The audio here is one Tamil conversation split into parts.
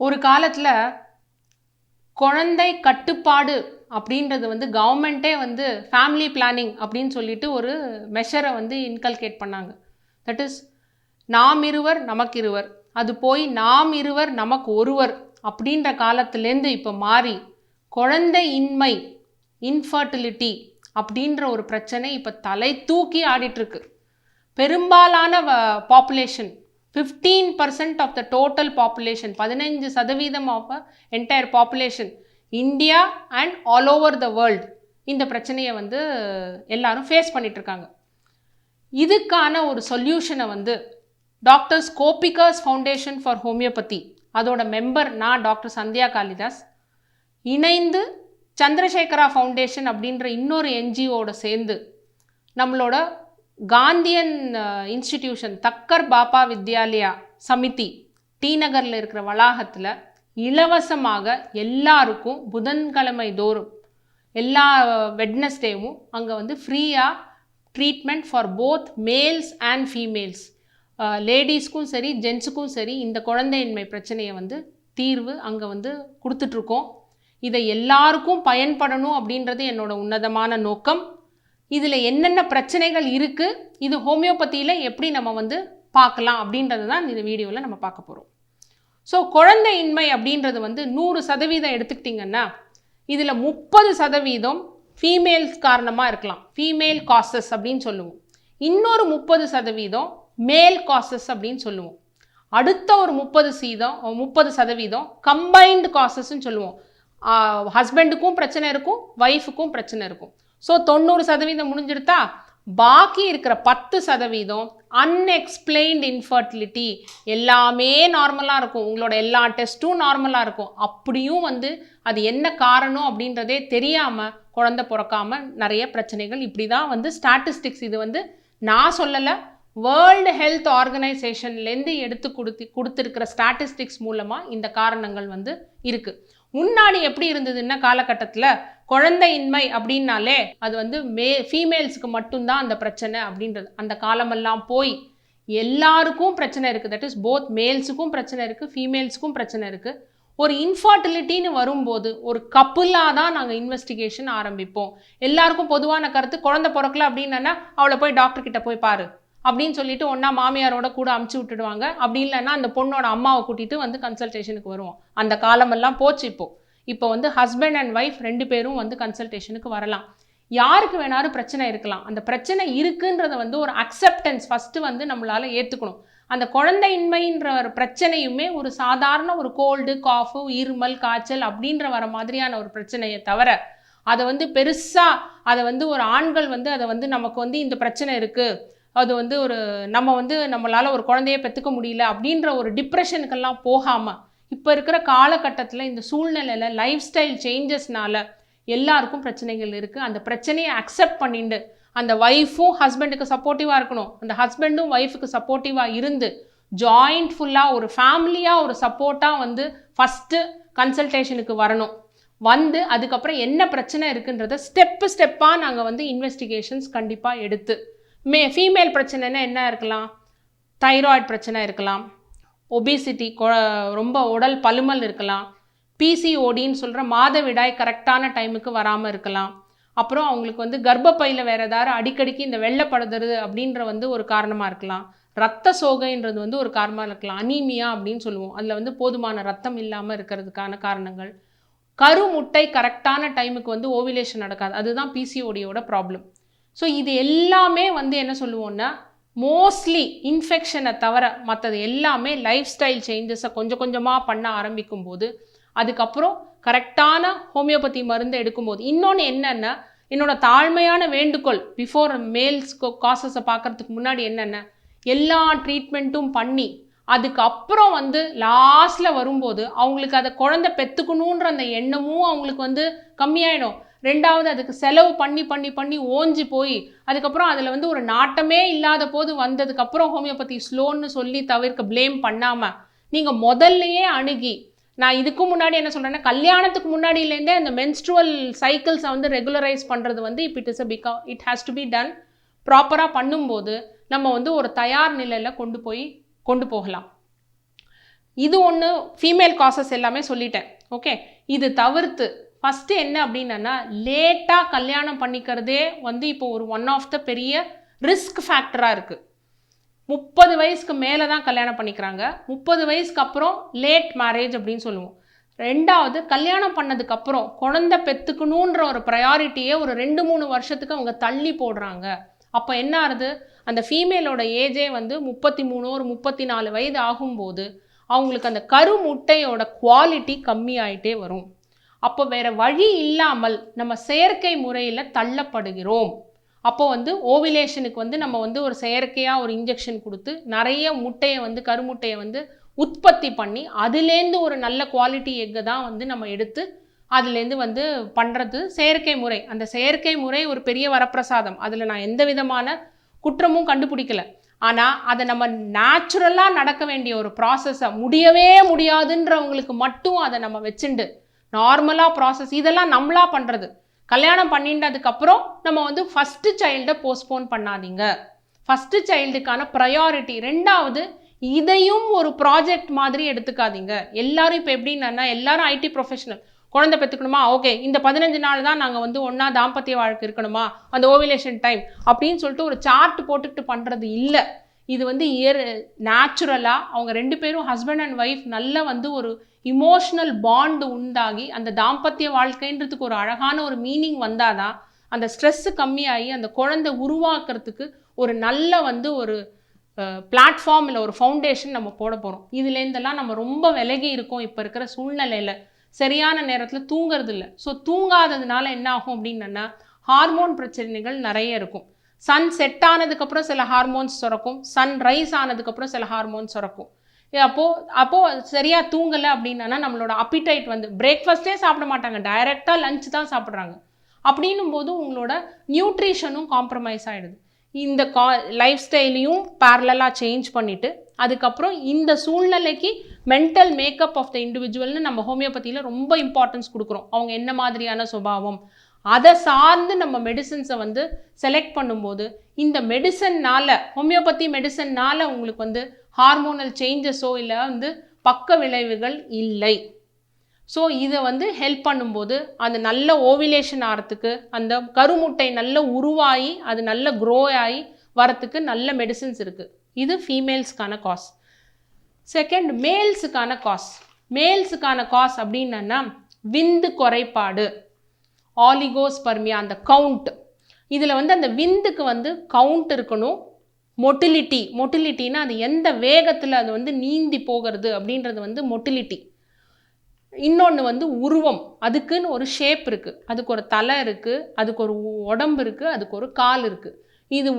ஒரு காலத்தில் குழந்தை கட்டுப்பாடு அப்படின்றது வந்து கவர்மெண்ட்டே வந்து ஃபேமிலி பிளானிங் அப்படின்னு சொல்லிட்டு ஒரு மெஷரை வந்து இன்கல்கேட் பண்ணாங்க. தட் இஸ் நாம் இருவர் நமக்கு இருவர், அது போய் நாம் இருவர் நமக்கு ஒருவர் அப்படின்ற காலத்துலேருந்து இப்போ மாறி குழந்தை இன்மை இன்ஃபர்டிலிட்டி அப்படின்ற ஒரு பிரச்சனை இப்போ தலை தூக்கி ஆடிட்டுருக்கு. பெரும்பாலான population 15% of the total population 15% of entire population India and all over the world இந்த பிரச்சனையை வந்து எல்லாரும் ஃபேஸ் பண்ணிகிட்ருக்காங்க. இதுக்கான ஒரு சொல்யூஷனை வந்து doctors Gopika's foundation for homeopathy, அதோட மெம்பர் நான் டாக்டர் சந்தியா காளிதாஸ், இணைந்து சந்திரசேகரா ஃபவுண்டேஷன் அப்படின்ற இன்னொரு என்ஜிஓட சேர்ந்து நம்மளோட காந்தியன் இன்ஸ்டிடியூஷன் தக்கர் பாபா வித்யாலயா சமிதி டி நகரில் இருக்கிற வளாகத்தில் இலவசமாக எல்லாருக்கும் புதன்கிழமை தோறும் எல்லா வெட்னஸ்டேவும் அங்கே வந்து ஃப்ரீயாக treatment for both males and females, லேடிஸ்க்கும் சரி ஜென்ஸுக்கும் சரி இந்த குழந்தையின்மை பிரச்சனையை வந்து தீர்வு அங்கே வந்து கொடுத்துட்ருக்கோம். இதை எல்லாருக்கும் பயன்படணும் அப்படின்றது என்னோட உன்னதமான நோக்கம். இதில் என்னென்ன பிரச்சனைகள் இருக்குது, இது ஹோமியோபதியில் எப்படி நம்ம வந்து பார்க்கலாம் அப்படின்றது தான் இந்த வீடியோவில் நம்ம பார்க்க போகிறோம். ஸோ குழந்தையின்மை அப்படின்றது வந்து 100% எடுத்துக்கிட்டிங்கன்னா இதில் 30% ஃபீமேல்ஸ் காரணமாக இருக்கலாம், ஃபீமேல் காசஸ் அப்படின்னு சொல்லுவோம். இன்னொரு 30% மேல் காசஸ் அப்படின்னு சொல்லுவோம். அடுத்த ஒரு 30% கம்பைன்டு காசஸ்ன்னு சொல்லுவோம். ஹஸ்பண்டுக்கும் பிரச்சனை இருக்கும், ஒய்ஃபுக்கும் பிரச்சனை இருக்கும். ஸோ 90% முடிஞ்சிருத்தா, பாக்கி இருக்கிற 10% அன்எக்ஸ்பிளைன்டு இன்ஃபர்டிலிட்டி. எல்லாமே நார்மலாக இருக்கும், உங்களோட எல்லா டெஸ்ட்டும் நார்மலாக இருக்கும், அப்படியும் வந்து அது என்ன காரணம் அப்படின்றதே தெரியாமல் குழந்தை பிறக்காம நிறைய பிரச்சனைகள். இப்படி தான் வந்து ஸ்டாட்டிஸ்டிக்ஸ், இது வந்து நான் சொல்லலை, வேர்ல்டு ஹெல்த் ஆர்கனைசேஷன்லேருந்து எடுத்து கொடுத்துருக்கிற ஸ்டாட்டிஸ்டிக்ஸ் மூலமாக இந்த காரணங்கள் வந்து இருக்குது. முன்னாடி எப்படி இருந்ததுன்னா காலகட்டத்தில் குழந்தையின்மை அப்படின்னாலே அது வந்து ஃபீமேல்ஸுக்கு மட்டும்தான் அந்த பிரச்சனை அப்படின்றது. அந்த காலமெல்லாம் போய் எல்லாருக்கும் பிரச்சனை இருக்குது. தட் இஸ் போத் மேல்ஸுக்கும் பிரச்சனை இருக்குது, ஃபீமேல்ஸுக்கும் பிரச்சனை இருக்குது. ஒரு இன்ஃபர்டிலிட்டின்னு வரும்போது ஒரு கப்புலாக தான் நாங்கள் இன்வெஸ்டிகேஷன் ஆரம்பிப்போம். எல்லாருக்கும் பொதுவான கருத்து, குழந்தை பிறக்கல அப்படின்னா அவளை போய் டாக்டர்கிட்ட போய் பாரு அப்படின்னு சொல்லிட்டு ஒன்றா மாமியாரோட கூட அமுச்சு விட்டுடுவாங்க. அப்படி இல்லைன்னா அந்த பொண்ணோட அம்மாவை கூட்டிகிட்டு வந்து கன்சல்டேஷனுக்கு வருவோம். அந்த காலமெல்லாம் போச்சு. இப்போ வந்து ஹஸ்பண்ட் அண்ட் ஒய்ஃப் 2 பேரும் வந்து கன்சல்டேஷனுக்கு வரலாம். யாருக்கு வேணாலும் பிரச்சனை இருக்கலாம். அந்த பிரச்சனை இருக்குன்றத வந்து ஒரு அக்செப்டன்ஸ் ஃபஸ்ட்டு வந்து நம்மளால் ஏற்றுக்கணும். அந்த குழந்தையின்மைன்ற ஒரு பிரச்சனையுமே ஒரு சாதாரண ஒரு கோல்டு, காஃபு, இருமல், காய்ச்சல் அப்படின்ற வர மாதிரியான ஒரு பிரச்சனையை தவிர அதை வந்து பெருசாக அதை வந்து ஒரு ஆண்கள் வந்து அதை வந்து நமக்கு வந்து இந்த பிரச்சனை இருக்குது, அது வந்து ஒரு நம்ம வந்து நம்மளால் ஒரு குழந்தைய பெற்றுக்க முடியல அப்படின்ற ஒரு டிப்ரெஷனுக்கெல்லாம் போகாமல் இப்போ இருக்கிற காலகட்டத்தில் இந்த சூழ்நிலையில் லைஃப் ஸ்டைல் சேஞ்சஸ்னால எல்லாருக்கும் பிரச்சனைகள் இருக்குது. அந்த பிரச்சனையை அக்செப்ட் பண்ணிட்டு அந்த ஒய்ஃபும் ஹஸ்பண்டுக்கு சப்போர்ட்டிவாக இருக்கணும், அந்த ஹஸ்பண்டும் ஒய்ஃபுக்கு சப்போர்ட்டிவாக இருந்து ஜாயிண்ட் ஃபுல்லாக ஒரு ஃபேமிலியாக ஒரு சப்போர்ட்டாக வந்து ஃபஸ்ட்டு கன்சல்டேஷனுக்கு வரணும். வந்து அதுக்கப்புறம் என்ன பிரச்சனை இருக்குன்றத ஸ்டெப்பாக நாங்கள் வந்து இன்வெஸ்டிகேஷன்ஸ் கண்டிப்பாக எடுத்து ஃபீமேல் பிரச்சனைன்னா என்ன இருக்கலாம், தைராய்டு பிரச்சனை இருக்கலாம், ஒபிசிட்டி ரொம்ப உடல் பருமன் இருக்கலாம், பிசிஓடின்னு சொல்கிற மாதவிடாய் கரெக்டான டைமுக்கு வராமல் இருக்கலாம், அப்புறம் அவங்களுக்கு வந்து கர்ப்பப்பையில் வேறு ஏதாவது அடிக்கடிக்கு இந்த வெள்ளைப்படுதுறது அப்படின்ற வந்து ஒரு காரணமாக இருக்கலாம், ரத்த சோகைன்றது வந்து ஒரு காரணமாக இருக்கலாம், அனீமியா அப்படின்னு சொல்லுவோம், அதில் வந்து போதுமான ரத்தம் இல்லாமல் இருக்கிறதுக்கான காரணங்கள், கருமுட்டை கரெக்டான டைமுக்கு வந்து ஓவிலேஷன் நடக்காது, அதுதான் பிசிஓடியோட ப்ராப்ளம். ஸோ இது எல்லாமே வந்து என்ன சொல்லுவோன்னா மோஸ்ட்லி இன்ஃபெக்ஷனை தவிர மற்றது எல்லாமே லைஃப் ஸ்டைல் சேஞ்சஸை கொஞ்சம் கொஞ்சமாக பண்ண ஆரம்பிக்கும் போது அதுக்கப்புறம் கரெக்டான ஹோமியோபதி மருந்து எடுக்கும்போது இன்னொன்று என்னென்னா, என்னோட தாழ்மையான வேண்டுகோள் பிஃபோர் மேல்ஸ் காசஸை பார்க்குறதுக்கு முன்னாடி என்னென்ன எல்லா ட்ரீட்மெண்ட்டும் பண்ணி அதுக்கப்புறம் வந்து லாஸ்ட்டில் வரும்போது அவங்களுக்கு அதை குழந்தை பெற்றுக்கணுன்ற அந்த எண்ணமும் அவங்களுக்கு வந்து கம்மியாயிடும். ரெண்டாவது அதுக்கு செலவு பண்ணி பண்ணி பண்ணி ஓஞ்சி போய் அதுக்கப்புறம் அதில் வந்து ஒரு நாட்டமே இல்லாத போது வந்ததுக்கப்புறம் ஹோமியோபதி ஸ்லோன்னு சொல்லி தவிர்க்க ப்ளேம் பண்ணாமல் நீங்கள் முதல்லையே அணுகி, நான் இதுக்கு முன்னாடி என்ன சொல்கிறேன்னா கல்யாணத்துக்கு முன்னாடியிலேருந்தே அந்த மென்ஸ்ட்ருவல் சைக்கிள்ஸை வந்து ரெகுலரைஸ் பண்ணுறது வந்து இப்போ it has to be done ப்ராப்பராக பண்ணும்போது நம்ம வந்து ஒரு தயார் நிலையில் கொண்டு போகலாம். இது ஒன்று ஃபீமேல் காசஸ் எல்லாமே சொல்லிட்டேன். ஓகே, இது தவிர்த்து ஃபஸ்ட்டு என்ன அப்படின்னா, லேட்டாக கல்யாணம் பண்ணிக்கிறதே வந்து இப்போ ஒரு ஒன் ஆஃப் த பெரிய ரிஸ்க் ஃபேக்டராக இருக்குது. 30 வயசுக்கு மேலே தான் கல்யாணம் பண்ணிக்கிறாங்க. 30 வயசுக்கு அப்புறம் லேட் மேரேஜ் அப்படின்னு சொல்லுவோம். ரெண்டாவது, கல்யாணம் பண்ணதுக்கப்புறம் குழந்தை பெற்றுக்கணுன்ற ஒரு ப்ரையாரிட்டியே ஒரு 2-3 வருஷத்துக்கு அவங்க தள்ளி போடுறாங்க. அப்போ என்ன ஆகுது, அந்த ஃபீமேலோட ஏஜே வந்து 33 ஒரு 34 வயது ஆகும்போது அவங்களுக்கு அந்த கருமுட்டையோட குவாலிட்டி கம்மியாயிட்டே வரும். அப்போ வேற வழி இல்லாமல் நம்ம செயற்கை முறையில் தள்ளப்படுகிறோம். அப்போ வந்து ஓவிலேஷனுக்கு வந்து நம்ம வந்து ஒரு செயற்கையாக ஒரு இன்ஜெக்ஷன் கொடுத்து நிறைய முட்டையை வந்து கருமுட்டையை வந்து உற்பத்தி பண்ணி அதுலேருந்து ஒரு நல்ல குவாலிட்டி எக்கை தான் வந்து நம்ம எடுத்து அதுலேருந்து வந்து பண்ணுறது செயற்கை முறை. அந்த செயற்கை முறை ஒரு பெரிய வரப்பிரசாதம், அதில் நான் எந்த விதமான குற்றமும் கண்டுபிடிக்கல. ஆனால் அதை நம்ம நேச்சுரலாக நடக்க வேண்டிய ஒரு ப்ராசஸை முடியவே முடியாதுன்றவங்களுக்கு மட்டும் அதை நம்ம வச்சுண்டு நார்மலாக ப்ராசஸ் இதெல்லாம் நம்மளாக பண்ணுறது. கல்யாணம் பண்ணிட்டதுக்கப்புறம் நம்ம வந்து ஃபஸ்ட்டு சைல்டை போஸ்ட்போன் பண்ணாதீங்க. ஃபஸ்ட்டு சைல்டுக்கான ப்ரையாரிட்டி. ரெண்டாவது, இதையும் ஒரு ப்ராஜெக்ட் மாதிரி எடுத்துக்காதீங்க. எல்லாரும் இப்போ எப்படின்னா, எல்லாரும் ஐடி ப்ரொஃபஷனல், குழந்தை பெற்றுக்கணுமா, ஓகே இந்த 15 நாள் தான் நாங்கள் வந்து ஒன்றா தாம்பத்திய வாழ்க்கை இருக்கணுமா, அந்த ஓவிலேஷன் டைம் அப்படின்னு சொல்லிட்டு ஒரு சார்ட் போட்டுக்கிட்டு பண்ணுறது இல்லை. இது வந்து நேச்சுரலாக அவங்க 2 பேரும் ஹஸ்பண்ட் அண்ட் ஒய்ஃப் நல்ல வந்து ஒரு இமோஷ்னல் பாண்டு உண்டாகி அந்த தாம்பத்திய வாழ்க்கைன்றதுக்கு ஒரு அழகான ஒரு மீனிங் வந்தாதான் அந்த ஸ்ட்ரெஸ்ஸு கம்மியாகி அந்த குழந்தை உருவாக்குறதுக்கு ஒரு நல்ல வந்து ஒரு பிளாட்ஃபார்ம் இல்லை ஒரு ஃபவுண்டேஷன் நம்ம போட போகிறோம். இதுலேருந்தெல்லாம் நம்ம ரொம்ப விலகி இருக்கோம் இப்போ இருக்கிற சூழ்நிலையில். சரியான நேரத்தில் தூங்குறது இல்லை. ஸோ தூங்காததுனால என்ன ஆகும் அப்படின்னா, ஹார்மோன் பிரச்சனைகள் நிறைய இருக்கும். சன் செட் ஆனதுக்கப்புறம் சில ஹார்மோன்ஸ் சுரக்கும், சன் ரைஸ் ஆனதுக்கப்புறம் சில ஹார்மோன்ஸ் சுரக்கும். அப்போது சரியாக தூங்கலை அப்படின்னா நம்மளோட அப்பிடைட் வந்து பிரேக்ஃபாஸ்ட்டே சாப்பிட மாட்டாங்க, டைரெக்டாக லஞ்ச் தான் சாப்பிட்றாங்க. அப்படின்னும் போது உங்களோட நியூட்ரிஷனும் காம்ப்ரமைஸ் ஆகிடுது. இந்த லைஃப் ஸ்டைலையும் பேரலாக சேஞ்ச் பண்ணிவிட்டு அதுக்கப்புறம் இந்த சூழ்நிலைக்கு மென்டல் மேக்கப் ஆஃப் த இண்டிவிஜுவல்னு நம்ம ஹோமியோபதியில் ரொம்ப இம்பார்ட்டன்ஸ் கொடுக்குறோம். அவங்க என்ன மாதிரியான சுபாவம் அதை சார்ந்து நம்ம மெடிசன்ஸை வந்து செலக்ட் பண்ணும்போது இந்த மெடிசன்னால் ஹோமியோபதி மெடிசன்னால் உங்களுக்கு வந்து ஹார்மோனல் சேஞ்சஸோ இல்லை வந்து பக்க விளைவுகள் இல்லை. ஸோ இதை வந்து ஹெல்ப் பண்ணும்போது அந்த நல்ல ஓவிலேஷன் ஆகிறதுக்கு அந்த கருமுட்டை நல்ல உருவாகி அது நல்ல க்ரோ ஆகி வரத்துக்கு நல்ல மெடிசன்ஸ் இருக்குது. இது ஃபீமேல்ஸ்க்கான காஸ். செகண்ட், மேல்ஸுக்கான காஸ். மேல்ஸுக்கான காஸ் அப்படின்னா விந்து குறைபாடு, ஆலிகோஸ்பர்மியா, அந்த கவுண்ட். இதில் வந்து அந்த விந்துக்கு வந்து கவுண்ட் இருக்கணும். மொட்டிலிட்டினா அது எந்த வேகத்தில் அது வந்து நீந்தி போகிறது அப்படின்றது வந்து மொட்டிலிட்டி. இன்னொன்று வந்து உருவம், அதுக்குன்னு ஒரு ஷேப் இருக்குது, அதுக்கு ஒரு தலை இருக்குது, அதுக்கு ஒரு உடம்பு இருக்குது, அதுக்கு ஒரு கால் இருக்குது. இது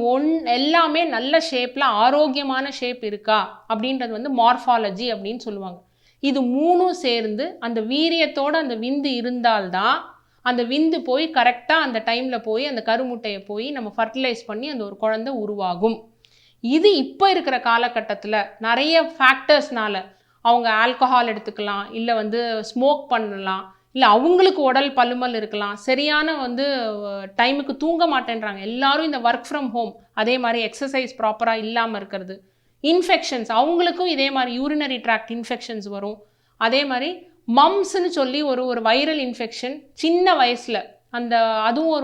எல்லாமே நல்ல ஷேப்பில் ஆரோக்கியமான ஷேப் இருக்கா அப்படின்றது வந்து மார்ஃபாலஜி அப்படின்னு சொல்லுவாங்க. இது மூணும் சேர்ந்து அந்த வீரியத்தோடு அந்த விந்து இருந்தால்தான் அந்த விந்து போய் கரெக்டாக அந்த டைமில் போய் அந்த கருமுட்டையை போய் நம்ம ஃபர்டிலைஸ் பண்ணி அந்த ஒரு குழந்தை உருவாகும். இது இப்போ இருக்கிற காலகட்டத்தில் நிறைய ஃபேக்டர்ஸ்னால அவங்க ஆல்கஹால் எடுத்துக்கலாம், இல்லை வந்து ஸ்மோக் பண்ணலாம், இல்லை அவங்களுக்கு உடல் பருமன் இருக்கலாம், சரியான வந்து டைமுக்கு தூங்க மாட்டேன்றாங்க எல்லாரும். இந்த ஒர்க் ஃப்ரம் ஹோம், அதே மாதிரி எக்ஸசைஸ் ப்ராப்பராக இல்லாமல் இருக்கிறது, இன்ஃபெக்ஷன்ஸ் அவங்களுக்கும் இதே மாதிரி யூரினரி ட்ராக்ட் இன்ஃபெக்ஷன்ஸ் வரும். அதே மாதிரி மம்ஸ்ன்னு சொல்லி ஒரு வைரல் இன்ஃபெக்ஷன் சின்ன வயசில் அந்த அதுவும்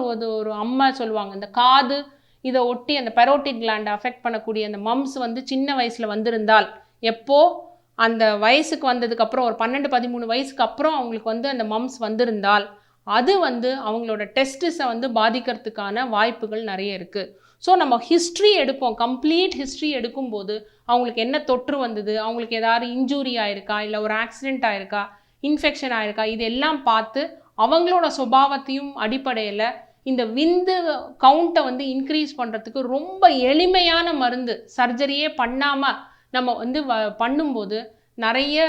ஒரு அம்மா சொல்லுவாங்க, இந்த காது இதை ஒட்டி அந்த பெரோட்டிட் கிளாண்டை அஃபெக்ட் பண்ணக்கூடிய அந்த மம்ஸ் வந்து சின்ன வயசில் வந்திருந்தால், எப்போது அந்த வயசுக்கு வந்ததுக்கப்புறம் ஒரு 12-13 வயசுக்கு அப்புறம் அவங்களுக்கு வந்து அந்த மம்ஸ் வந்திருந்தால் அது வந்து அவங்களோட டெஸ்டிஸை வந்து பாதிக்கிறதுக்கான வாய்ப்புகள் நிறைய இருக்குது. ஸோ நம்ம ஹிஸ்ட்ரி எடுப்போம், கம்ப்ளீட் ஹிஸ்ட்ரி எடுக்கும்போது அவங்களுக்கு என்ன தொற்று வந்தது, அவங்களுக்கு ஏதாவது இன்ஜூரி ஆயிருக்கா, இல்லை ஒரு ஆக்சிடெண்ட் ஆயிருக்கா, இன்ஃபெக்ஷன் ஆயிருக்கா, இதெல்லாம் பார்த்து அவங்களோட சுபாவத்தையும் அடிப்படையில் இந்த விந்து கவுண்ட்டை வந்து இன்க்ரீஸ் பண்ணுறதுக்கு ரொம்ப எளிமையான மருந்து, சர்ஜரியே பண்ணாமல் நம்ம வந்து பண்ணும்போது நிறைய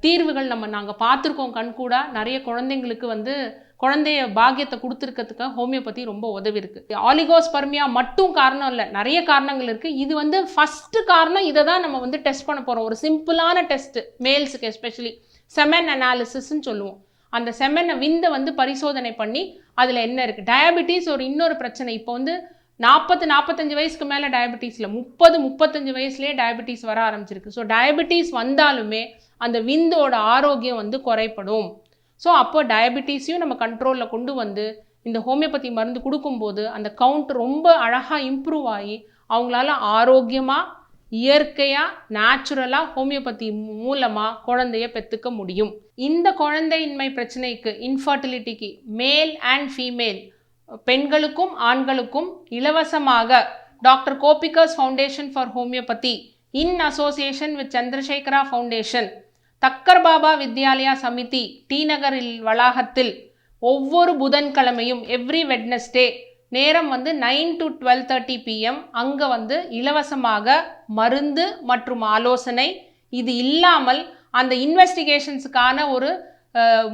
தீர்வுகள் நாங்கள் பார்த்துருக்கோம் கண்கூடா. நிறைய குழந்தைங்களுக்கு வந்து குழந்தைய பாக்கியத்தை கொடுத்துருக்கிறதுக்கு ஹோமியோபதி ரொம்ப உதவி இருக்குது. ஆலிகோஸ்பர்மியா மட்டும் காரணம் இல்லை, நிறைய காரணங்கள் இருக்குது. இது வந்து ஃபஸ்ட்டு காரணம். இதை தான் நம்ம வந்து டெஸ்ட் பண்ண போகிறோம். ஒரு சிம்பிளான டெஸ்ட்டு மேல்ஸுக்கு எஸ்பெஷலி செமன் அனாலிசிஸ்ன்னு சொல்லுவோம். அந்த செமனை விந்தை வந்து பரிசோதனை பண்ணி அதில் என்ன இருக்குது. டயபிட்டிஸ் ஒரு இன்னொரு பிரச்சனை. இப்போ வந்து 45 வயசுக்கு மேலே டயபெட்டிஸில் 35 வயசுலேயே டயபெட்டிஸ் வர ஆரம்பிச்சிருக்கு. ஸோ டயபெட்டிஸ் வந்தாலுமே அந்த விந்தோட ஆரோக்கியம் வந்து குறைப்படும். ஸோ அப்போ டயபெட்டிஸையும் நம்ம கண்ட்ரோலில் கொண்டு வந்து இந்த ஹோமியோபதி மருந்து கொடுக்கும்போது அந்த கவுண்ட் ரொம்ப அழகாக இம்ப்ரூவ் ஆகி அவங்களால ஆரோக்கியமாக இயற்கையாக நேச்சுரலாக ஹோமியோபதி மூலமாக குழந்தைய பெற்றுக்க முடியும். இந்த குழந்தையின்மை பிரச்சனைக்கு, இன்ஃபர்டிலிட்டிக்கு மேல் அண்ட் ஃபீமேல் பெண்களுக்கும் ஆண்களுக்கும் இலவசமாக doctor Gopikar's foundation for homeopathy in association with Chandrasekhara foundation, Thakkar Bapa Vidyalaya Samiti, T நகரில் வளாகத்தில் ஒவ்வொரு புதன்கிழமையும் எவ்ரி வெட்னஸ்டே நேரம் வந்து 9 to 12:30 PM அங்கே வந்து இலவசமாக மருந்து மற்றும் ஆலோசனை. இது இல்லாமல் அந்த இன்வெஸ்டிகேஷன்ஸுக்கான ஒரு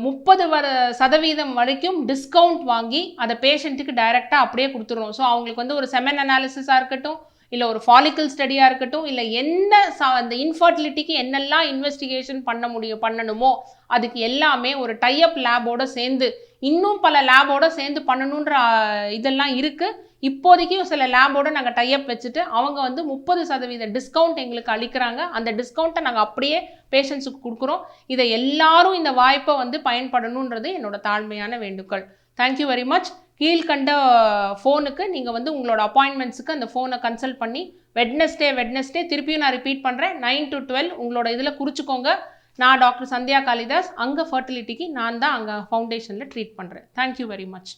30% வரைக்கும் டிஸ்கவுண்ட் வாங்கி அதை பேஷண்ட்டுக்கு டைரெக்டாக அப்படியே கொடுத்துருவோம். ஸோ அவங்களுக்கு வந்து ஒரு செமன் அனாலிசிஸாக இருக்கட்டும், இல்லை ஒரு ஃபாலிக்கல் ஸ்டடியாக இருக்கட்டும், இல்லை என்ன அந்த இன்ஃபர்டிலிட்டிக்கு என்னெல்லாம் இன்வெஸ்டிகேஷன் பண்ணணுமோ அதுக்கு எல்லாமே ஒரு டைஅப் லேபோடு சேர்ந்து, இன்னும் பல லேபோடு சேர்ந்து பண்ணணுன்ற இதெல்லாம் இருக்குது. இப்போதைக்கு சில லேபோடு நாங்கள் டைஅப் வச்சுட்டு அவங்க வந்து 30% டிஸ்கவுண்ட் எங்களுக்கு அளிக்கிறாங்க. அந்த டிஸ்கவுண்ட்டை நாங்கள் அப்படியே பேஷண்ட்ஸுக்கு கொடுக்குறோம். இதை எல்லாரும் இந்த வாய்ப்பை வந்து பயன்படணுன்றது என்னோட தாழ்மையான வேண்டுகோள். Thank you very much. கீழ்கண்ட ஃபோனுக்கு நீங்கள் வந்து உங்களோட அப்பாயின்மெண்ட்ஸுக்கு அந்த ஃபோனை கன்சல்ட் பண்ணி வெட்னஸ்டே திருப்பியும் நான் ரிப்பீட் பண்ணுறேன், 9 to 12 உங்களோட இதில் குறிச்சிக்கோங்க. நான் டாக்டர் சந்தியா காளிதாஸ், அங்கே ஃபர்டிலிட்டிக்கு நான் தான் அங்கே ஃபவுண்டேஷனில் ட்ரீட் பண்ணுறேன். Thank you very much.